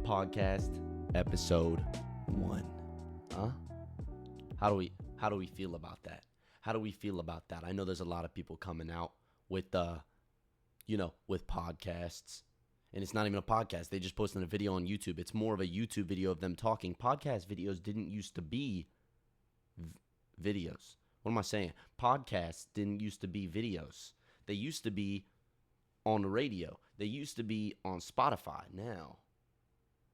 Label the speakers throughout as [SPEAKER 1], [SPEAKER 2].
[SPEAKER 1] Podcast episode 1. Huh? How do we feel about that? How do we feel about that? I know there's a lot of people coming out with with podcasts. And it's not even a podcast. They just posted a video on YouTube. It's more of a YouTube video of them talking. Podcast videos didn't used to be videos. What am I saying? Podcasts didn't used to be videos. They used to be on the radio. They used to be on Spotify. Now,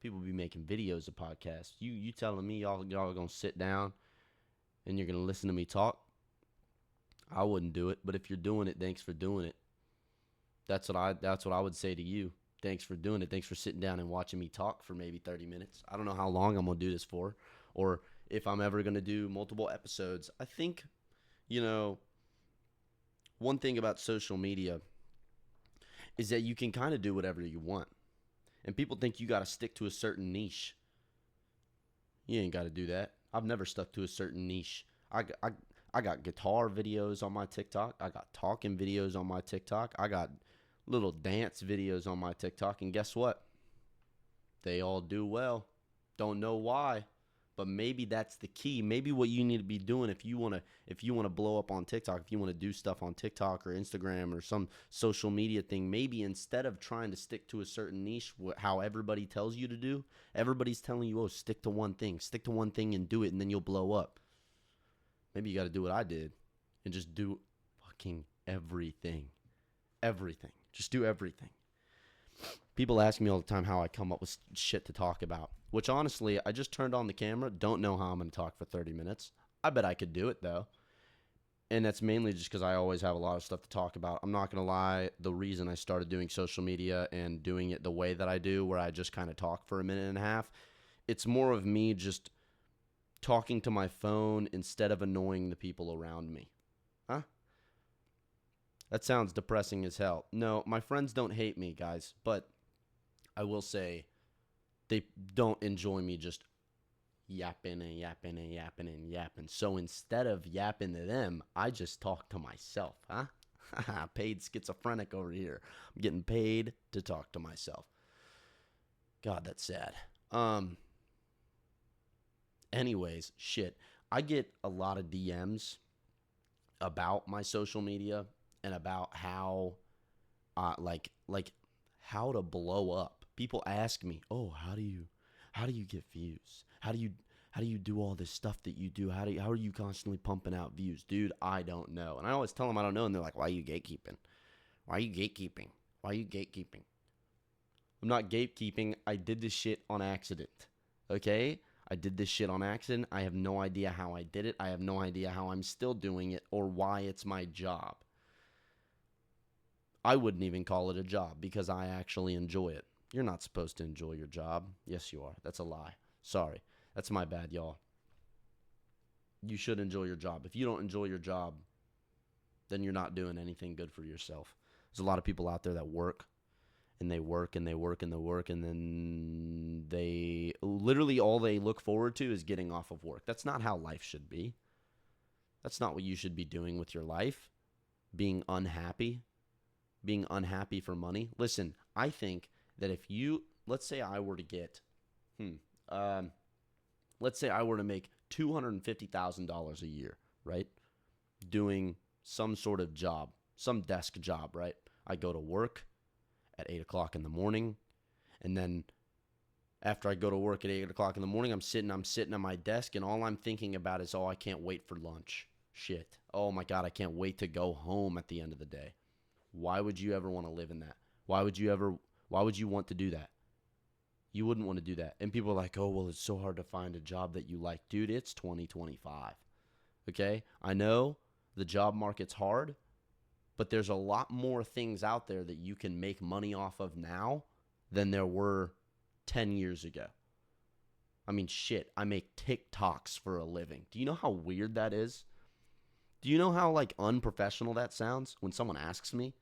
[SPEAKER 1] people be making videos of podcasts. You telling me y'all are going to sit down and you're going to listen to me talk? I wouldn't do it. But if you're doing it, thanks for doing it. That's what I would say to you. Thanks for doing it. Thanks for sitting down and watching me talk for maybe 30 minutes. I don't know how long I'm going to do this for, or if I'm ever going to do multiple episodes. I think, one thing about social media is that you can kind of do whatever you want. And people think you got to stick to a certain niche. You ain't got to do that. I've never stuck to a certain niche. I got guitar videos on my TikTok. I got talking videos on my TikTok. I got little dance videos on my TikTok. And guess what? They all do well. Don't know why, but maybe that's the key. Maybe what you need to be doing if you want to blow up on TikTok, if you want to do stuff on TikTok or Instagram or some social media thing, maybe instead of trying to stick to a certain niche, how everybody tells you to do, everybody's telling you, oh, stick to one thing and do it, and then you'll blow up. Maybe you got to do what I did and just do fucking everything. Everything. Just do everything. People ask me all the time how I come up with shit to talk about, which honestly, I just turned on the camera. Don't know how I'm going to talk for 30 minutes. I bet I could do it, though. And that's mainly just because I always have a lot of stuff to talk about. I'm not going to lie. The reason I started doing social media and doing it the way that I do, where I just kind of talk for a minute and a half, it's more of me just talking to my phone instead of annoying the people around me. Huh? That sounds depressing as hell. No, my friends don't hate me, guys, but I will say they don't enjoy me just yapping and yapping and yapping and yapping. So instead of yapping to them, I just talk to myself, huh? Paid schizophrenic over here. I'm getting paid to talk to myself. God, that's sad. Anyways, shit. I get a lot of DMs about my social media and about how, like how to blow up. People ask me, "Oh, how do you get views? How do you do all this stuff that you do? How are you constantly pumping out views?" Dude, I don't know. And I always tell them I don't know, and they're like, "Why are you gatekeeping? Why are you gatekeeping? Why are you gatekeeping?" I'm not gatekeeping. I did this shit on accident. Okay? I did this shit on accident. I have no idea how I did it. I have no idea how I'm still doing it or why it's my job. I wouldn't even call it a job because I actually enjoy it. You're not supposed to enjoy your job. Yes, you are. That's a lie. Sorry. That's my bad, y'all. You should enjoy your job. If you don't enjoy your job, then you're not doing anything good for yourself. There's a lot of people out there that work. And they work and they work and they work, and then they literally all they look forward to is getting off of work. That's not how life should be. That's not what you should be doing with your life. Being unhappy for money. Listen, I think that if you, let's say I were to get, let's say I were to make $250,000 a year, right? Doing some sort of job, some desk job, right? I go to work at 8 o'clock in the morning. And then after I go to work at 8 o'clock in the morning, I'm sitting at my desk, and all I'm thinking about is, oh, I can't wait for lunch. Shit. Oh my God, I can't wait to go home at the end of the day. Why would you ever want to live in that? Why would you want to do that? You wouldn't want to do that. And people are like, oh, well, it's so hard to find a job that you like. Dude, it's 2025. Okay? I know the job market's hard, but there's a lot more things out there that you can make money off of now than there were 10 years ago. I mean, shit, I make TikToks for a living. Do you know how weird that is? Do you know how, like, unprofessional that sounds when someone asks me?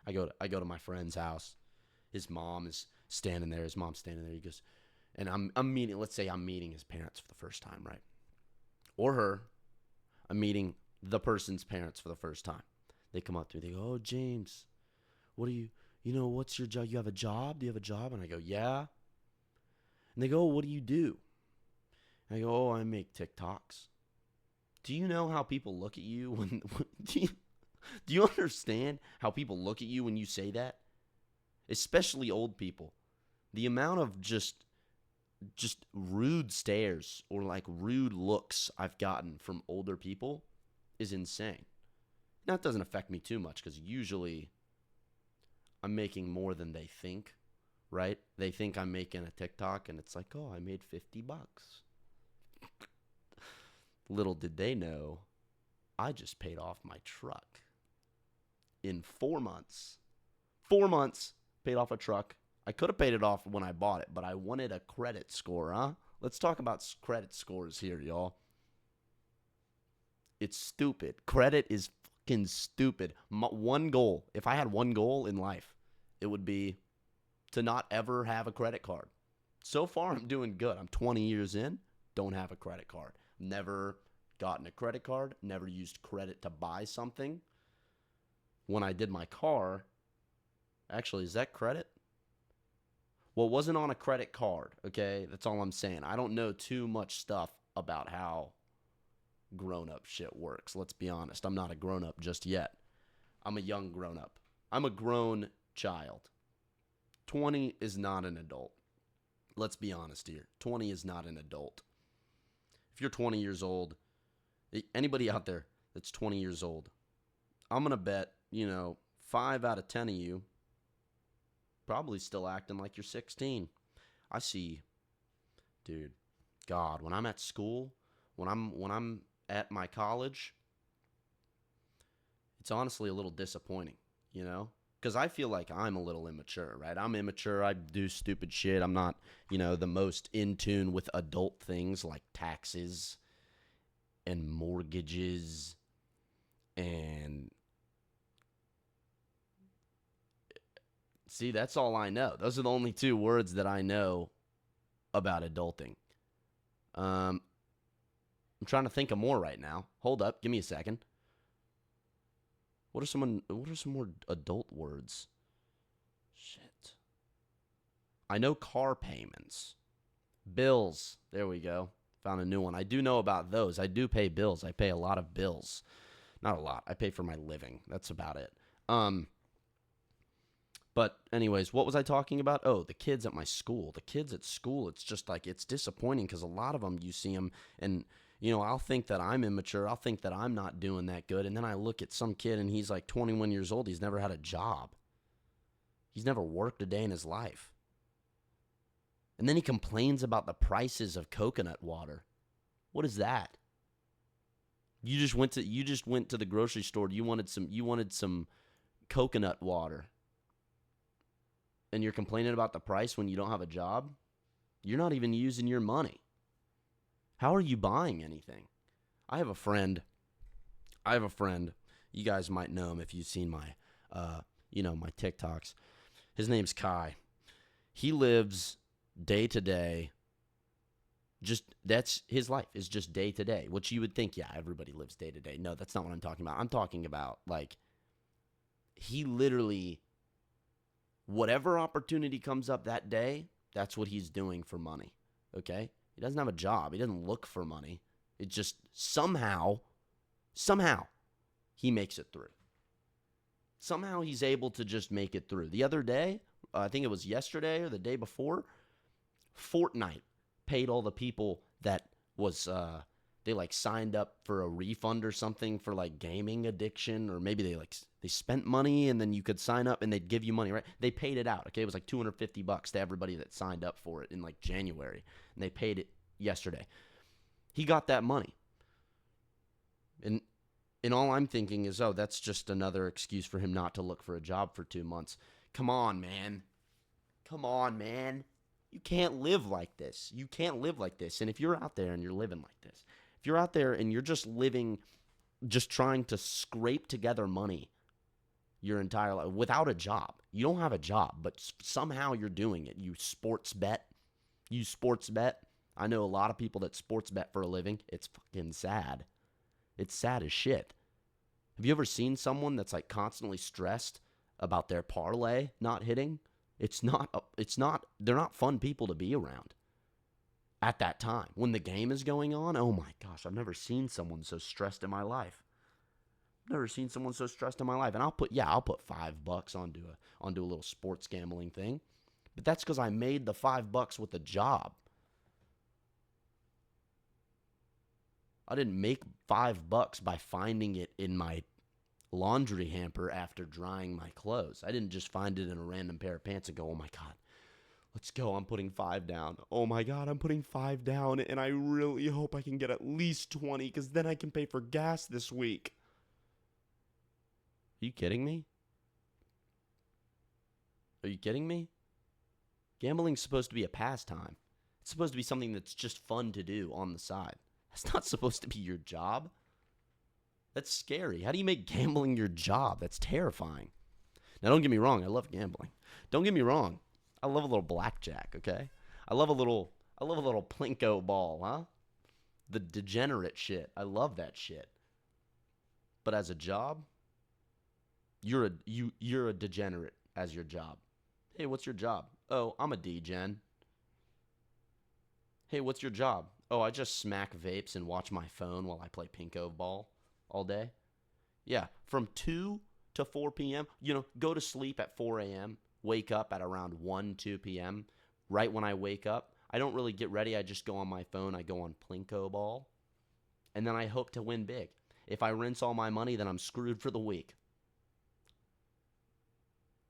[SPEAKER 1] I go to my friend's house. His mom is standing there. He goes, and I'm meeting, let's say I'm meeting his parents for the first time, right? Or her. I'm meeting the person's parents for the first time. They come up to me. They go, "Oh, James, what do you, what's your job? You have a job? Do you have a job?" And I go, "Yeah." And they go, oh, what do you do? And I go, oh, I make TikToks. Do you know how people look at you when do you understand how people look at you when you say that? Especially old people. The amount of just rude stares or like rude looks I've gotten from older people is insane. Now, it doesn't affect me too much because usually I'm making more than they think, right? They think I'm making a TikTok and it's like, oh, I made $50. Little did they know, I just paid off my truck in 4 months. 4 months, paid off a truck. I could have paid it off when I bought it, but I wanted a credit score, huh? Let's talk about credit scores here, y'all. It's stupid. Credit is fucking stupid. One goal, if I had one goal in life, it would be to not ever have a credit card. So far, I'm doing good. I'm 20 years in, don't have a credit card. Never gotten a credit card, never used credit to buy something. When I did my car, actually, is that credit? Well, it wasn't on a credit card, okay? That's all I'm saying. I don't know too much stuff about how grown-up shit works. Let's be honest. I'm not a grown-up just yet. I'm a young grown-up. I'm a grown child. 20 is not an adult. Let's be honest here. 20 is not an adult. If you're 20 years old, anybody out there that's 20 years old, I'm going to bet, 5 out of 10 of you probably still acting like you're 16. I see, dude, God, when I'm at school, when I'm at my college, it's honestly a little disappointing, because I feel like I'm a little immature, right? I'm immature. I do stupid shit. I'm not, the most in tune with adult things like taxes and mortgages and see, that's all I know. Those are the only 2 words that I know about adulting. I'm trying to think of more right now. Hold up, give me a second. What are some more adult words? Shit. I know car payments. Bills. There we go. Found a new one. I do know about those. I do pay bills. I pay a lot of bills. Not a lot. I pay for my living. That's about it. But anyways, what was I talking about? Oh, the kids at my school. The kids at school, it's just like, it's disappointing because a lot of them, you see them and, I'll think that I'm immature. I'll think that I'm not doing that good. And then I look at some kid and he's like 21 years old. He's never had a job. He's never worked a day in his life. And then he complains about the prices of coconut water. What is that? You just went to the grocery store. You wanted some coconut water. And you're complaining about the price when you don't have a job? You're not even using your money. How are you buying anything? I have a friend. You guys might know him if you've seen my my TikToks. His name's Kai. He lives day to day. That's his life, is just day to day, which you would think, yeah, everybody lives day to day. No, that's not what I'm talking about. I'm talking about, like, he literally, whatever opportunity comes up that day, that's what he's doing for money, okay? He doesn't have a job. He doesn't look for money. It just somehow, he makes it through. Somehow he's able to just make it through. The other day, I think it was yesterday or the day before, Fortnite paid all the people that was they like signed up for a refund or something for like gaming addiction, or maybe they spent money and then you could sign up and they'd give you money, right? They paid it out, okay? It was like $250 to everybody that signed up for it in like January, and they paid it yesterday. He got that money. And all I'm thinking is, oh, that's just another excuse for him not to look for a job for 2 months. Come on, man. You can't live like this. And if you're out there and you're living like this, if you're out there and you're just living, just trying to scrape together money your entire life without a job, you don't have a job, but somehow you're doing it. You sports bet. I know a lot of people that sports bet for a living. It's fucking sad. It's sad as shit. Have you ever seen someone that's like constantly stressed about their parlay not hitting? They're not fun people to be around. at that time when the game is going on. Oh my gosh, I've never seen someone so stressed in my life. Never seen someone so stressed in my life. And I'll put $5 onto a little sports gambling thing. But that's because I made the $5 with a job. I didn't make $5 by finding it in my laundry hamper after drying my clothes. I didn't just find it in a random pair of pants and go, oh my God, let's go. I'm putting 5 down. Oh my God, I'm putting 5 down. And I really hope I can get at least 20 because then I can pay for gas this week. Are you kidding me? Are you kidding me? Gambling's supposed to be a pastime. It's supposed to be something that's just fun to do on the side. That's not supposed to be your job. That's scary. How do you make gambling your job? That's terrifying. Now, don't get me wrong. I love gambling. Don't get me wrong. I love a little blackjack, okay? I love a little plinko ball, huh? The degenerate shit. I love that shit. But as a job, you're a degenerate as your job. Hey, what's your job? Oh, I'm a degen. Hey, what's your job? Oh, I just smack vapes and watch my phone while I play pinko ball all day. Yeah, from 2 to 4 p.m., go to sleep at 4 a.m., wake up at around 1, 2 p.m. Right when I wake up, I don't really get ready. I just go on my phone. I go on plinko ball, and then I hope to win big. If I rinse all my money, then I'm screwed for the week.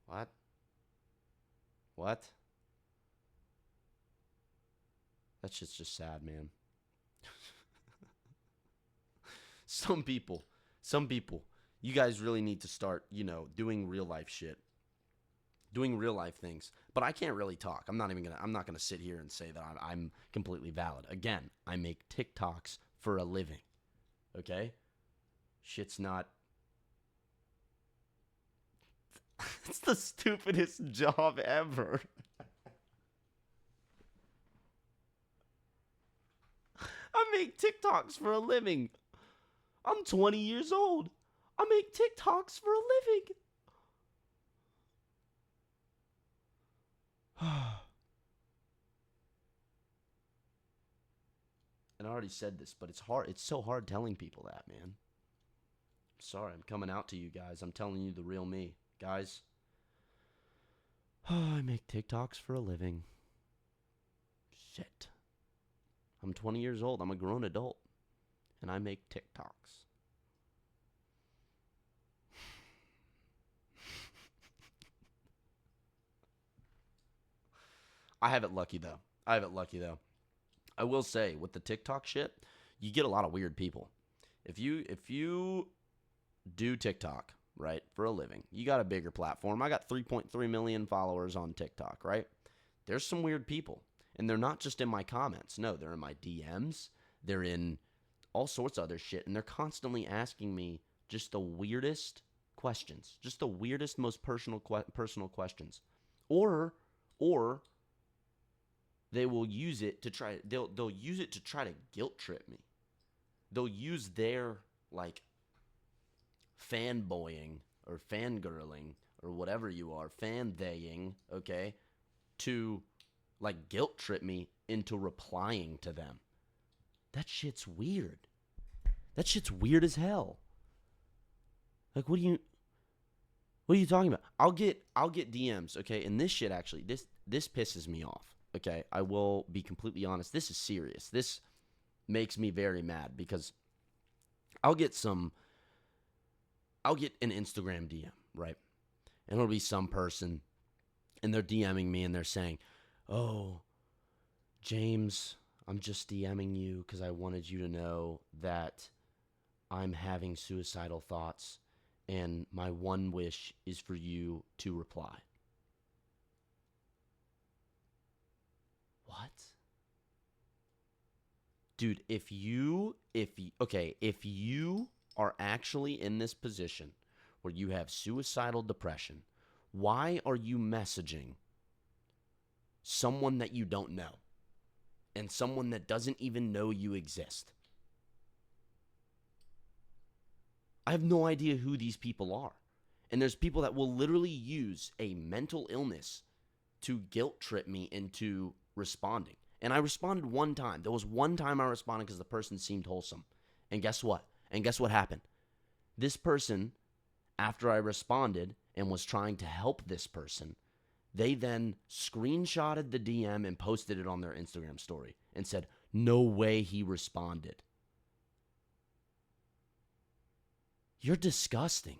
[SPEAKER 1] What? What? That shit's just sad, man. Some people, you guys really need to start, doing real life shit. Doing real life things. But I can't really talk. I'm not gonna sit here and say that I'm completely valid. Again, I make TikToks for a living. Okay? Shit's not. It's the stupidest job ever. I make TikToks for a living. I'm 20 years old. I make TikToks for a living. And I already said this, but it's hard. It's so hard telling people that, man. Sorry, I'm coming out to you guys. I'm telling you the real me. Guys, I make TikToks for a living. Shit. I'm 20 years old. I'm a grown adult. And I make TikToks. I have it lucky, though. I will say, with the TikTok shit, you get a lot of weird people. If you do TikTok, right, for a living, you got a bigger platform. I got 3.3 million followers on TikTok, right? There's some weird people. And they're not just in my comments. No, they're in my DMs. They're in all sorts of other shit. And they're constantly asking me just the weirdest questions. Just the weirdest, most personal questions. Or they will use it to try. They'll use it to try to guilt trip me. They'll use their fanboying or fangirling or whatever you are, fan-theying, okay, to guilt trip me into replying to them. That shit's weird. That shit's weird as hell. What are you talking about? I'll get DMs, okay? And this shit actually, this pisses me off, okay? I will be completely honest. This is serious. This makes me very mad because I'll get an Instagram DM, right? And it'll be some person and they're DMing me and they're saying, "Oh, James, I'm just DMing you because I wanted you to know that I'm having suicidal thoughts and my one wish is for you to reply." What? Dude, if you are actually in this position where you have suicidal depression, why are you messaging someone that you don't know and someone that doesn't even know you exist? I have no idea who these people are. And there's people that will literally use a mental illness to guilt trip me into responding. And I responded one time. There was one time I responded because the person seemed wholesome. And guess what? And guess what happened? This person, after I responded and was trying to help this person, they then screenshotted the DM and posted it on their Instagram story and said, "No way he responded." You're disgusting.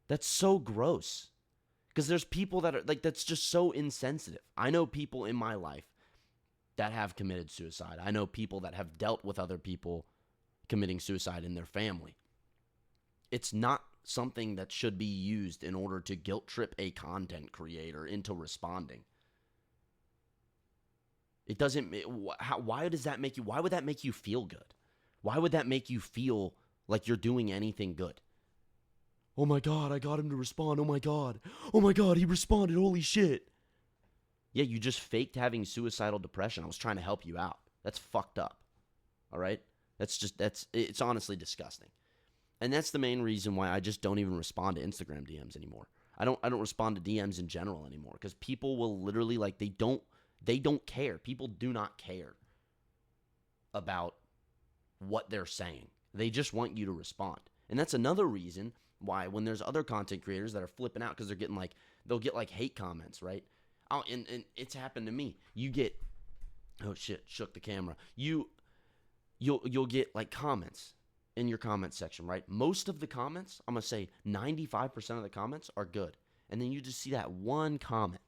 [SPEAKER 1] That's so gross. Because there's people that are like, that's just so insensitive. I know people in my life that have committed suicide. I know people that have dealt with other people committing suicide in their family. It's not something that should be used in order to guilt trip a content creator into responding. It doesn't. Why does that make you? Why would that make you feel good? Why would that make you feel like you're doing anything good? Oh my God, I got him to respond. Oh my God, he responded. Holy shit. Yeah, you just faked having suicidal depression. I was trying to help you out. That's fucked up. All right? It's honestly disgusting. And that's the main reason why I just don't even respond to Instagram DMs anymore. I don't respond to DMs in general anymore because people will literally they don't care. People do not care about what they're saying. They just want you to respond. And that's another reason why when there's other content creators that are flipping out because they're getting they'll get hate comments, right? Oh, and it's happened to me. You get, oh shit, shook the camera. You'll get comments in your comment section, right? Most of the comments, I'm gonna say 95% of the comments are good, and then you just see that one comment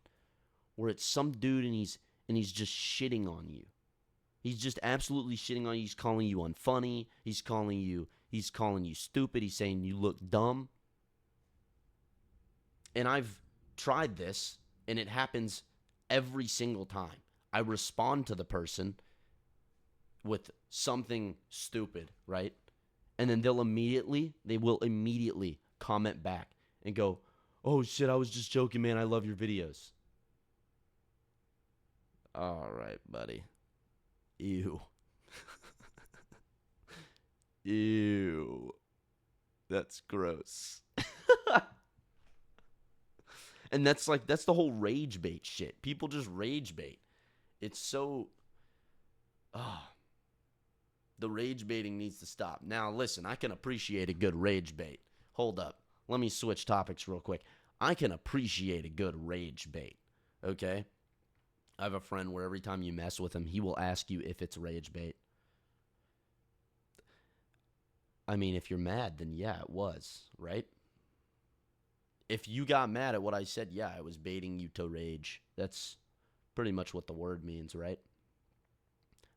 [SPEAKER 1] where it's some dude and he's just shitting on you. He's just absolutely shitting on you. He's calling you unfunny. He's calling you stupid. He's saying you look dumb. And I've tried this, and it happens every single time. I respond to the person with something stupid, right? And then they will immediately comment back and go, "Oh shit, I was just joking, man. I love your videos." All right, buddy. Ew. Ew. That's gross. And that's the whole rage bait shit. People just rage bait. It's so the rage baiting needs to stop. Now, listen, I can appreciate a good rage bait. Hold up. Let me switch topics real quick. I can appreciate a good rage bait. Okay? I have a friend where every time you mess with him, he will ask you if it's rage bait. I mean, if you're mad, then yeah, it was, right? If you got mad at what I said, yeah, I was baiting you to rage. That's pretty much what the word means, right?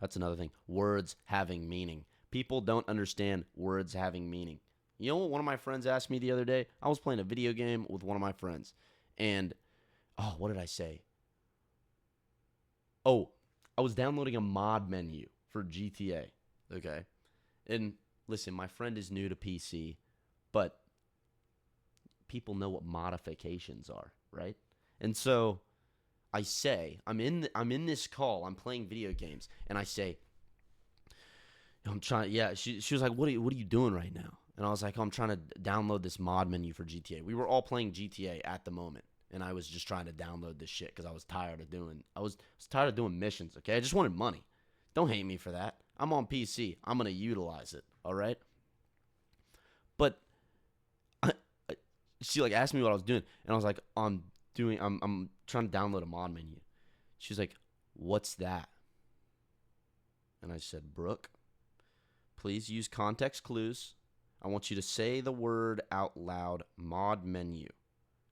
[SPEAKER 1] That's another thing. Words having meaning. People don't understand words having meaning. You know what one of my friends asked me the other day? I was playing a video game with one of my friends. And, what did I say? Oh, I was downloading a mod menu for GTA. Okay? And listen, my friend is new to PC, but people know what modifications are, right? And so I say, I'm in this call, I'm playing video games, and I say, I'm trying, yeah, she was like, what are you doing right now? And I was like, I'm trying to download this mod menu for GTA. We were all playing GTA at the moment, and I was just trying to download this shit because I was tired of doing missions, okay? I just wanted money. Don't hate me for that. I'm on PC. I'm going to utilize it, all right? But she asked me what I was doing, and I was like, I'm trying to download a mod menu. She's like, "What's that?" And I said, "Brooke, please use context clues. I want you to say the word out loud, mod menu."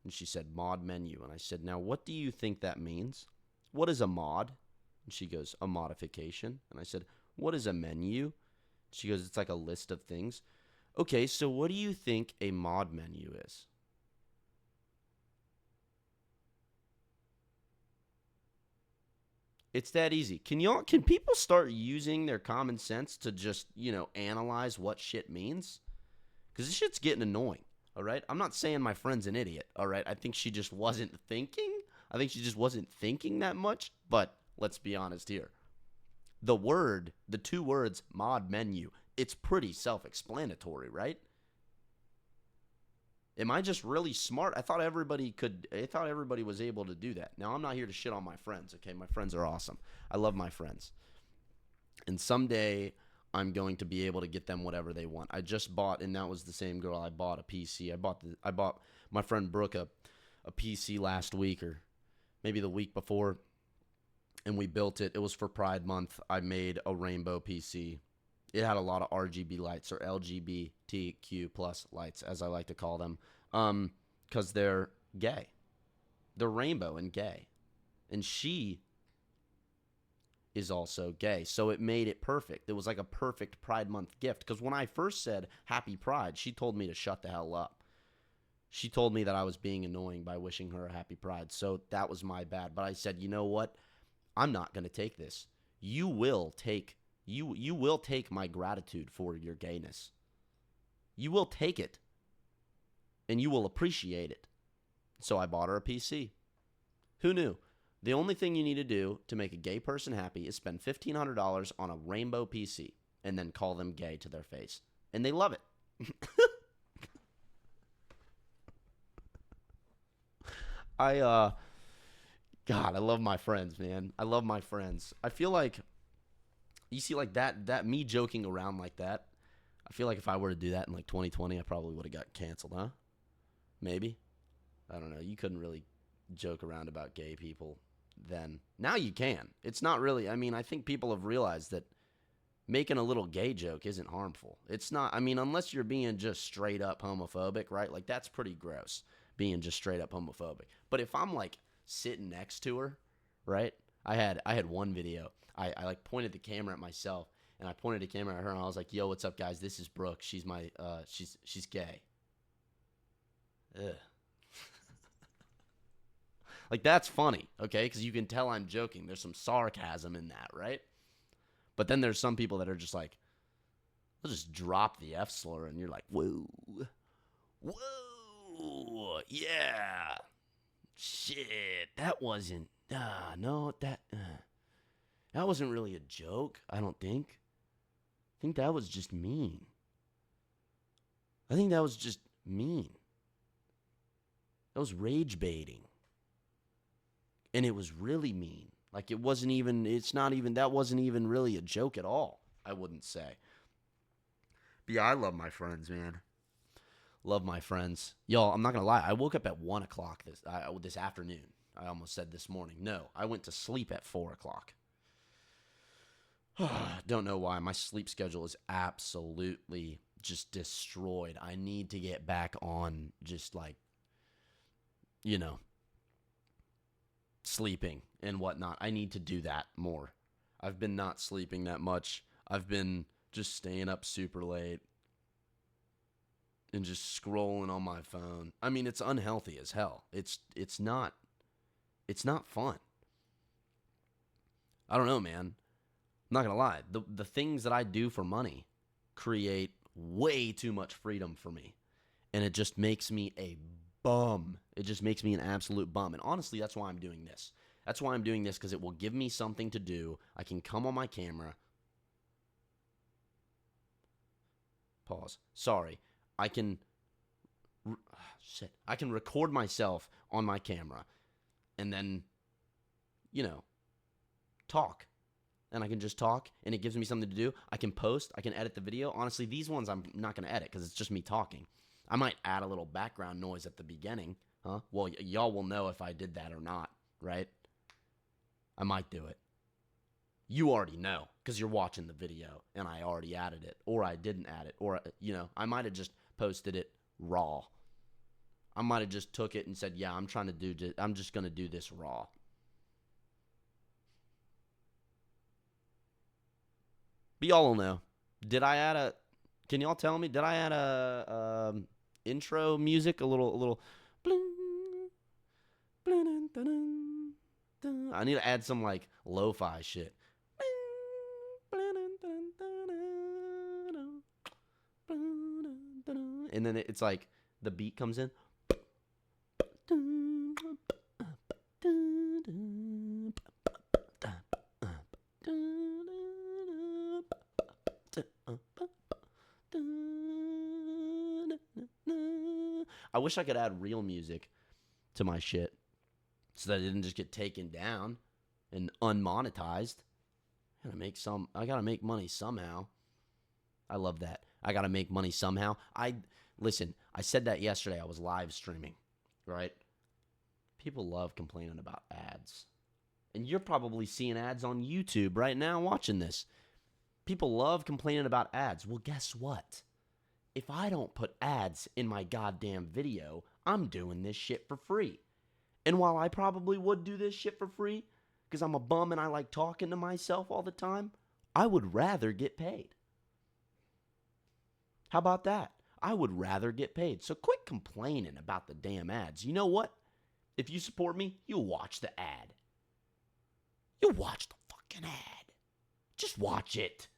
[SPEAKER 1] And she said, "Mod menu." And I said, "Now, what do you think that means? What is a mod?" And she goes, "A modification." And I said, "What is a menu?" She goes, "It's like a list of things." Okay, so what do you think a mod menu is? It's that easy. Can people start using their common sense to just, analyze what shit means? Because this shit's getting annoying, all right? I'm not saying my friend's an idiot, all right? I think she just wasn't thinking. I think she just wasn't thinking that much, but let's be honest here. The two words, mod menu, it's pretty self-explanatory, right? Am I just really smart? I thought everybody was able to do that. Now, I'm not here to shit on my friends, okay? My friends are awesome. I love my friends. And someday I'm going to be able to get them whatever they want. I just bought, and that was the same girl. I bought a PC. I bought my friend Brooke a PC last week, or maybe the week before, and we built it. It was for Pride Month. I made a rainbow PC. It had a lot of RGB lights, or LGBTQ plus lights, as I like to call them, because they're gay. They're rainbow and gay. And she is also gay. So it made it perfect. It was like a perfect Pride Month gift. Because when I first said Happy Pride, she told me to shut the hell up. She told me that I was being annoying by wishing her a Happy Pride. So that was my bad. But I said, you know what? I'm not going to take this. You will take my gratitude for your gayness. You will take it. And you will appreciate it. So I bought her a PC. Who knew? The only thing you need to do to make a gay person happy is spend $1,500 on a rainbow PC and then call them gay to their face. And they love it. God, I love my friends, man. I love my friends. I feel like, you see, like that me joking around like that, I feel like if I were to do that in like 2020, I probably would have got canceled, huh? Maybe. I don't know. You couldn't really joke around about gay people then. Now you can. It's not really, I mean, I think people have realized that making a little gay joke isn't harmful. It's not, I mean, unless you're being just straight up homophobic, right? Like, that's pretty gross, being just straight up homophobic. But if I'm like sitting next to her, right? I had one video. I like pointed the camera at myself, and I pointed the camera at her, and I was like, yo, what's up, guys? This is Brooke. She's my, she's gay. Ugh. Like, that's funny, okay? Because you can tell I'm joking. There's some sarcasm in that, right? But then there's some people that are just like, they'll just drop the F slur, and you're like, whoa. Whoa. Yeah. Shit. That wasn't, no, that wasn't really a joke, I don't think. I think that was just mean. I think that was just mean. That was rage baiting. And it was really mean. Like, that wasn't even really a joke at all, I wouldn't say. But yeah, I love my friends, man. Love my friends. Y'all, I'm not going to lie. I woke up at 1 o'clock this afternoon. I almost said this morning. No, I went to sleep at 4 o'clock. Don't know why. My sleep schedule is absolutely just destroyed. I need to get back on just like, sleeping and whatnot. I need to do that more. I've been not sleeping that much. I've been just staying up super late and just scrolling on my phone. I mean, it's unhealthy as hell. It's not fun. I don't know, man. I'm not gonna lie. The things that I do for money create way too much freedom for me. And it just makes me a bum. It just makes me an absolute bum. And honestly, that's why I'm doing this. That's why I'm doing this, because it will give me something to do. I can come on my camera. Pause. Sorry. I can record myself on my camera and then, talk. And I can just talk, and it gives me something to do. I can post. I can edit the video. Honestly, these ones I'm not going to edit because it's just me talking. I might add a little background noise at the beginning, huh? Well, y'all will know if I did that or not, right? I might do it. You already know because you're watching the video, and I already added it, or I didn't add it, or, I might have just posted it raw. I might have just took it and said, yeah, I'm just going to do this raw. But y'all will know. Can y'all tell me, did I add a intro music, a little bling, bling, dun, dun, dun. I need to add some like lo-fi shit. And then it's like the beat comes in. I wish I could add real music to my shit so that it didn't just get taken down and unmonetized. I gotta make money somehow. I love that. I gotta make money somehow. Listen, I said that yesterday. I was live streaming, right? People love complaining about ads. And you're probably seeing ads on YouTube right now watching this. People love complaining about ads. Well, guess what? If I don't put ads in my goddamn video, I'm doing this shit for free. And while I probably would do this shit for free, because I'm a bum and I like talking to myself all the time, I would rather get paid. How about that? I would rather get paid. So quit complaining about the damn ads. You know what? If you support me, you'll watch the ad. You'll watch the fucking ad. Just watch it.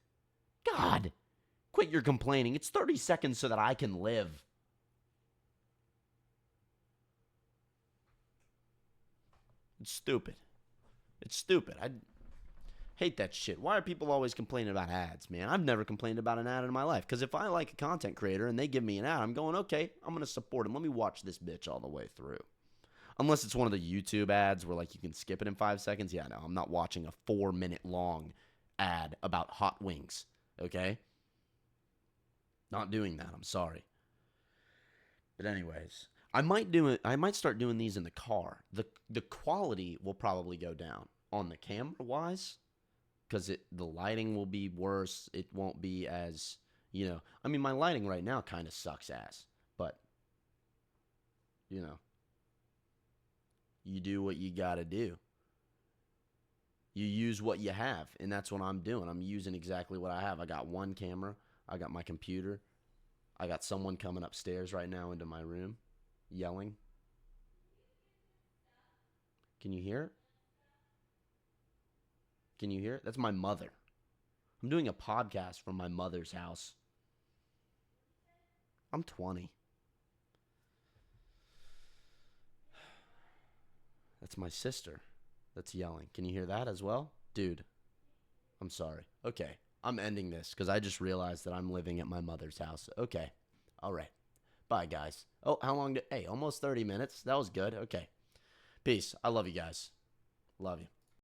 [SPEAKER 1] God, quit your complaining. It's 30 seconds so that I can live. It's stupid. It's stupid. I hate that shit. Why are people always complaining about ads, man? I've never complained about an ad in my life. Because if I like a content creator and they give me an ad, I'm going, okay, I'm going to support him. Let me watch this bitch all the way through. Unless it's one of the YouTube ads where like you can skip it in 5 seconds. Yeah, no, I'm not watching a 4-minute long ad about hot wings. Okay? Not doing that. I'm sorry. But anyways, I might start doing these in the car. The quality will probably go down on the camera wise because the lighting will be worse. It won't be as, I mean, my lighting right now kind of sucks ass, but you do what you got to do. You use what you have, and that's what I'm doing. I'm using exactly what I have. I got one camera. I got my computer. I got someone coming upstairs right now into my room yelling. Can you hear it? Can you hear it? That's my mother. I'm doing a podcast from my mother's house. I'm 20. That's my sister that's yelling. Can you hear that as well? Dude, I'm sorry. Okay, I'm ending this because I just realized that I'm living at my mother's house. Okay, all right. Bye, guys. Oh, how long hey, almost 30 minutes. That was good. Okay. Peace. I love you guys. Love you.